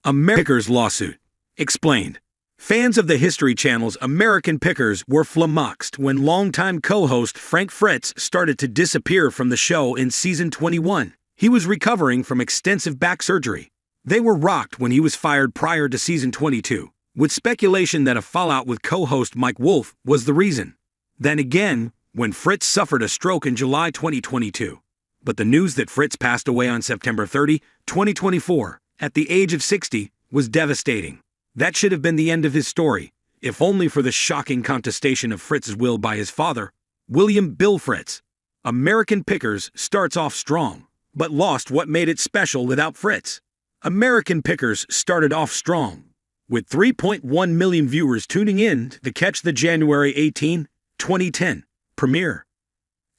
Pickers lawsuit. Explained. Fans of the History Channel's American Pickers were flummoxed when longtime co-host Frank Fritz started to disappear from the show in season 21. He was recovering from extensive back surgery. They were rocked when he was fired prior to season 22, with speculation that a fallout with co-host Mike Wolfe was the reason. Then again, when Fritz suffered a stroke in July 2022. But the news that Fritz passed away on September 30, 2024, at the age of 60, was devastating. That should have been the end of his story, if only for the shocking contestation of Fritz's will by his father, William "Bill" Fritz. American Pickers starts off strong, but lost what made it special without Fritz. American Pickers started off strong, with 3.1 million viewers tuning in to catch the January 18, 2010 premiere.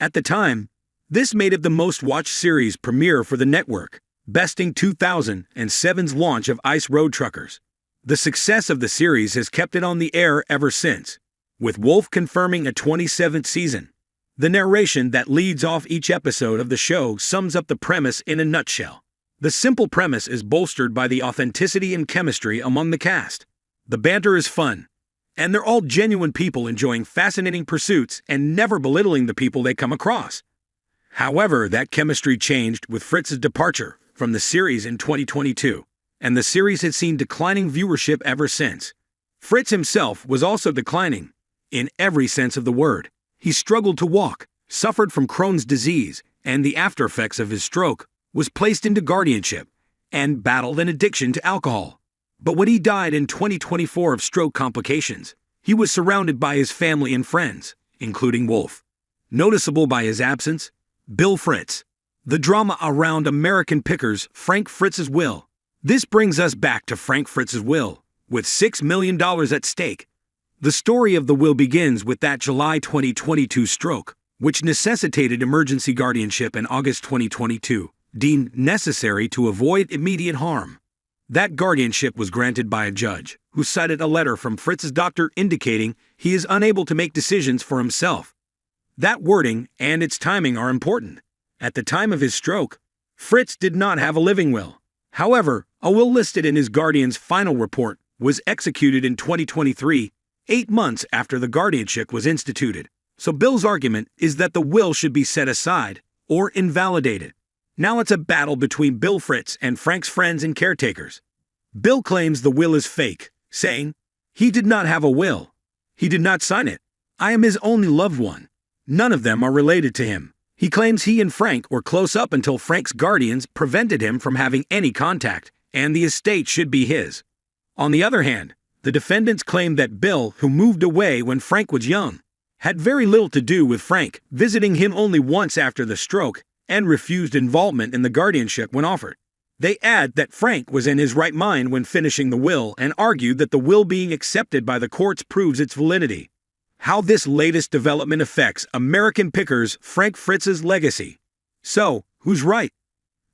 At the time, this made it the most-watched series premiere for the network, besting 2007's launch of Ice Road Truckers. The success of the series has kept it on the air ever since, with Wolfe confirming a 27th season. The narration that leads off each episode of the show sums up the premise in a nutshell. The simple premise is bolstered by the authenticity and chemistry among the cast. The banter is fun, and they're all genuine people enjoying fascinating pursuits and never belittling the people they come across. However, that chemistry changed with Fritz's departure from the series in 2022, and the series had seen declining viewership ever since. Fritz himself was also declining, in every sense of the word. He struggled to walk, suffered from Crohn's disease, and the aftereffects of his stroke, was placed into guardianship, and battled an addiction to alcohol. But when he died in 2024 of stroke complications, he was surrounded by his family and friends, including Wolfe. Noticeable by his absence, Bill Fritz. The drama around American Pickers' Frank Fritz's will. This brings us back to Frank Fritz's will, with $6 million at stake. The story of the will begins with that July 2022 stroke, which necessitated emergency guardianship in August 2022, deemed necessary to avoid immediate harm. That guardianship was granted by a judge, who cited a letter from Fritz's doctor indicating he is unable to make decisions for himself. That wording and its timing are important. At the time of his stroke, Fritz did not have a living will. However, a will listed in his guardian's final report was executed in 2023, 8 months after the guardianship was instituted. So Bill's argument is that the will should be set aside or invalidated. Now it's a battle between Bill Fritz and Frank's friends and caretakers. Bill claims the will is fake, saying, "He did not have a will. He did not sign it. I am his only loved one. None of them are related to him." He claims he and Frank were close up until Frank's guardians prevented him from having any contact, and the estate should be his. On the other hand, the defendants claim that Bill, who moved away when Frank was young, had very little to do with Frank, visiting him only once after the stroke, and refused involvement in the guardianship when offered. They add that Frank was in his right mind when finishing the will and argued that the will being accepted by the courts proves its validity. How this latest development affects American Pickers' Frank Fritz's legacy. So, who's right?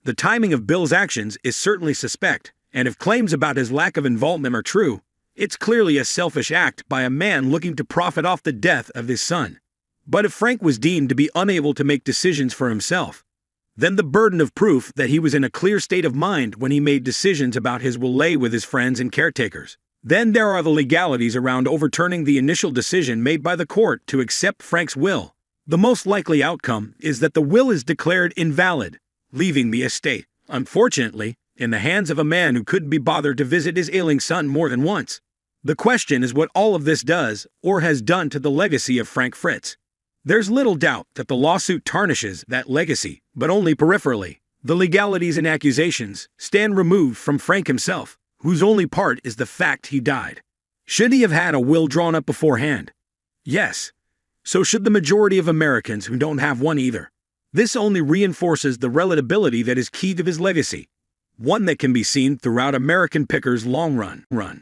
The timing of Bill's actions is certainly suspect, and if claims about his lack of involvement are true, it's clearly a selfish act by a man looking to profit off the death of his son. But if Frank was deemed to be unable to make decisions for himself, then the burden of proof that he was in a clear state of mind when he made decisions about his will lay with his friends and caretakers. Then there are the legalities around overturning the initial decision made by the court to accept Frank's will. The most likely outcome is that the will is declared invalid, leaving the estate, unfortunately, in the hands of a man who couldn't be bothered to visit his ailing son more than once. The question is what all of this does or has done to the legacy of Frank Fritz. There's little doubt that the lawsuit tarnishes that legacy, but only peripherally. The legalities and accusations stand removed from Frank himself, whose only part is the fact he died. Should he have had a will drawn up beforehand? Yes. So should the majority of Americans who don't have one either. This only reinforces the relatability that is key to his legacy, one that can be seen throughout American Pickers' long run.